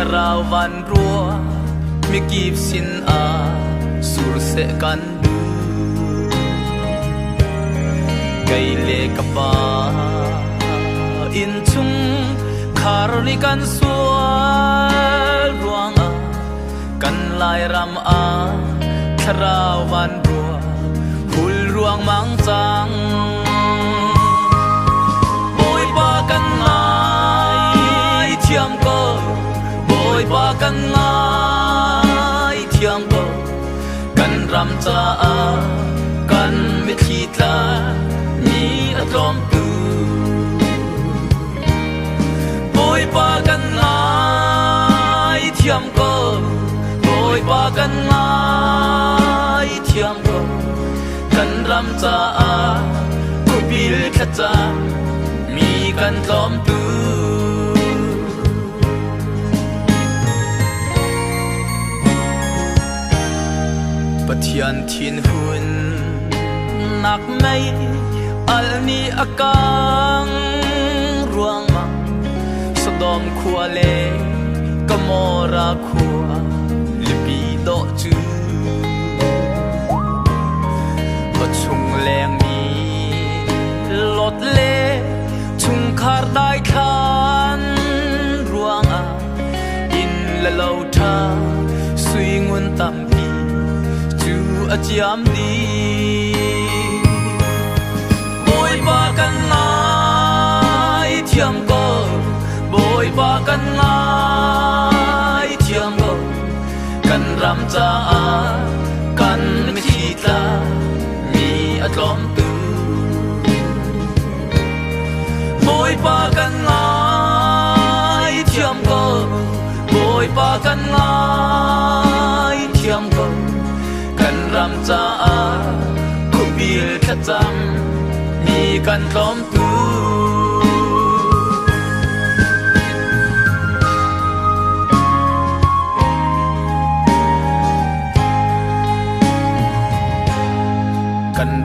rau van rua mi kip sin a sur se kan du kai le ka pa in chung khar ni kan sual ruang a kan lai ram a rau van rua hul ruang mang chang bôi ba kan ngai thiam ko bôi ba kan ngai thiam ko kan ram cha a kan mi thi tla ni a tom tu bôi ba kan ngai thiam ko bôi ba kan ngai thiam ko kan ram cha a ku bil kha cha mi kan tom tu pathian thiên hun nak mai al ni akang ruang ma sodom khuale kamora khua lipi do chu chung leng mi lót lê chung khar dai khan ruang a in la lâu tha suy ngun tam pi chu a chiam đi bôi ba kan ngai thiam ko bôi ba kan ngai thiam ko kan ram cha a kan mi thi ta atlom tu bôi ba kan ngai thiam ko bôi ba kan ngai thiam ko kan ram cha a ku bil kha cham mi kan tlom tu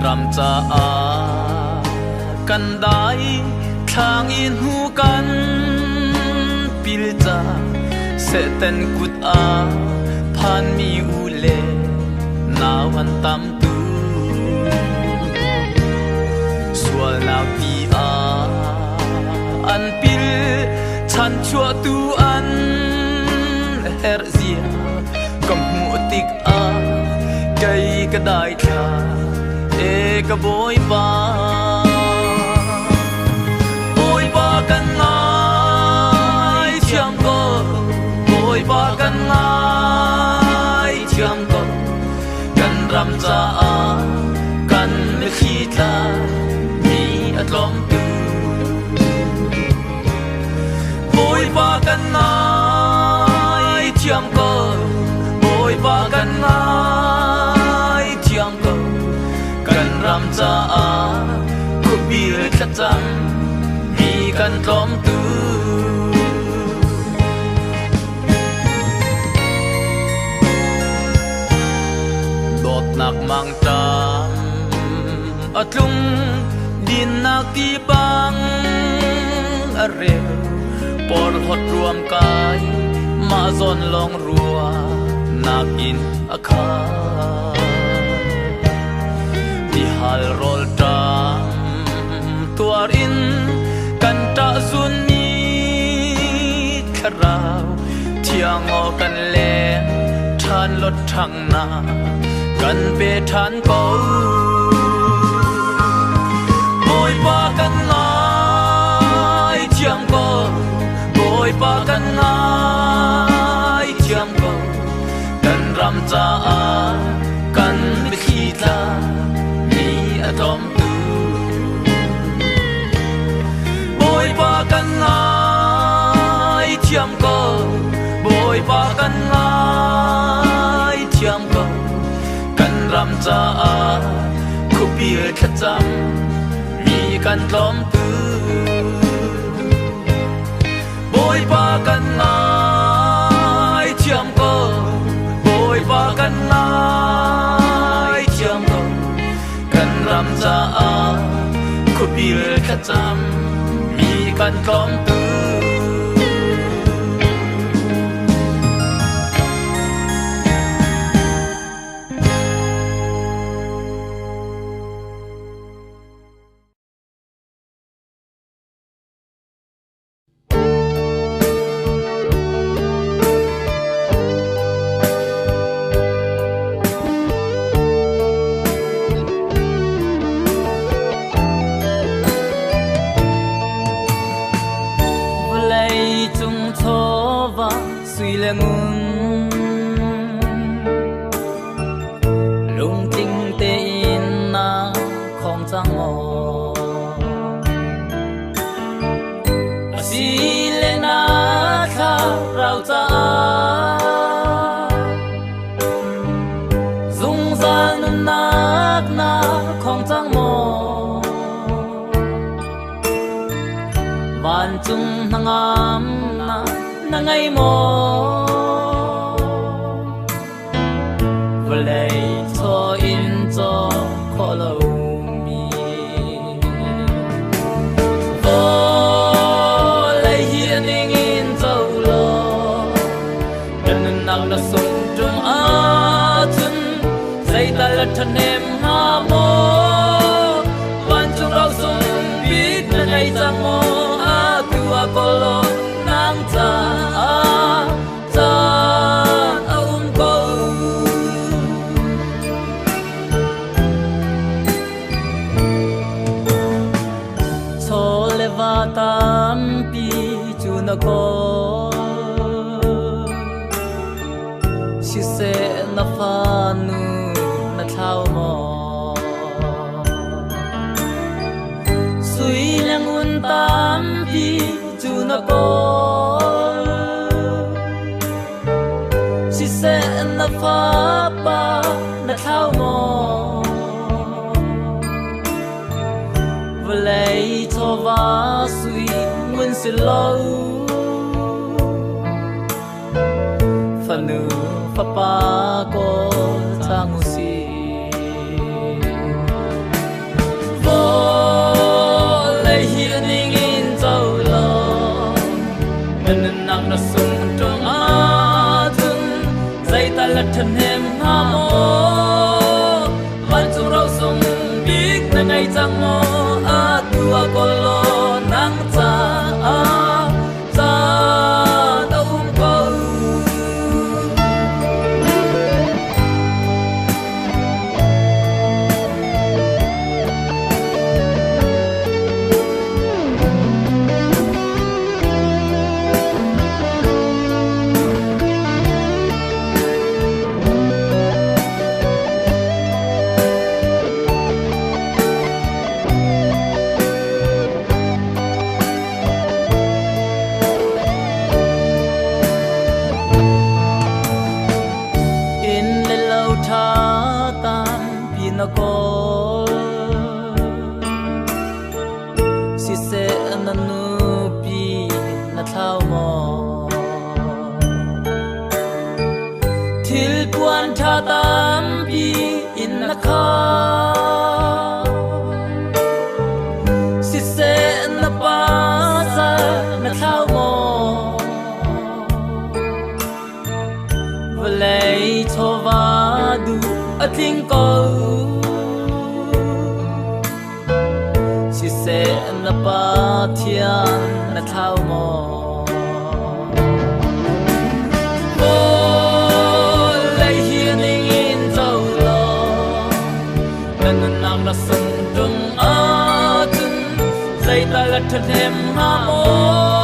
ram cha a kan dai thang in hu kan pil cha se ten kut a phan mi u le na wan tam tu sual na pi a an pil chan chua tu an her zia kam hu tik a kai ka dai tha ka bôi ba kan ngai thiam ko bôi ba kan ngai thiam ko kan ram cha a kan mi khi ta mi atlom tu bôi ba kan ngai thiam ko bôi ba kan ngai thiam ko kan ram cha a ku bil kha cham mi kan tlom tu dot nak mang tam atlung din nak ti bang are por hot ruam kai ma zon long rua nak in akha hal rol tam tuar in kan ta sun mi kharau thiang o kan le than lot thang na kan pe than ko bôi ba kan ngai thiam ko bôi ba kan ngai thiam ko kan ram cha a kan mi khi ta atlom tu bôi ba kan ngai thiam ko bôi ba kan ngai thiam ko kan ram cha a ku bil kha cham mi kan tlom tu bôi ba kan ngai thiam ko bôi ba kan ngai thiam ko kan ram cha a ku bil kha cham mi kan tlom tu ngày mò và lấy cho in cho khó lâu mi vô lấy hiền in dâu lo đừng nặng là sông trong á chân dây ta là thân em hà mô van trong rau sông biết là ngày giang mô á tua colo nang ta tampi chuna ko si se na fa nu na thao mo sui lang un tampi chuna ko si se na fa pa na thao mo lấy cho va suy nguyên sự lâu phần nữ pha pa có thang si vô lấy hiền in dâu lo mình nặng nó sung trong á thương dây ta lật thân em hà mô vẫn trong rau sông biết là ngày giang mô tua colo nang ta đâu có na ko si se na nu pi na thao mo thil puan tha tam pi in na kha si se na pa sa na thao mo vlei cho va du a thing ko si se na pa thian na thao mo ô lấy hiền in dâu lo nên nang na sung trung á chân dây ta là thật em hà mô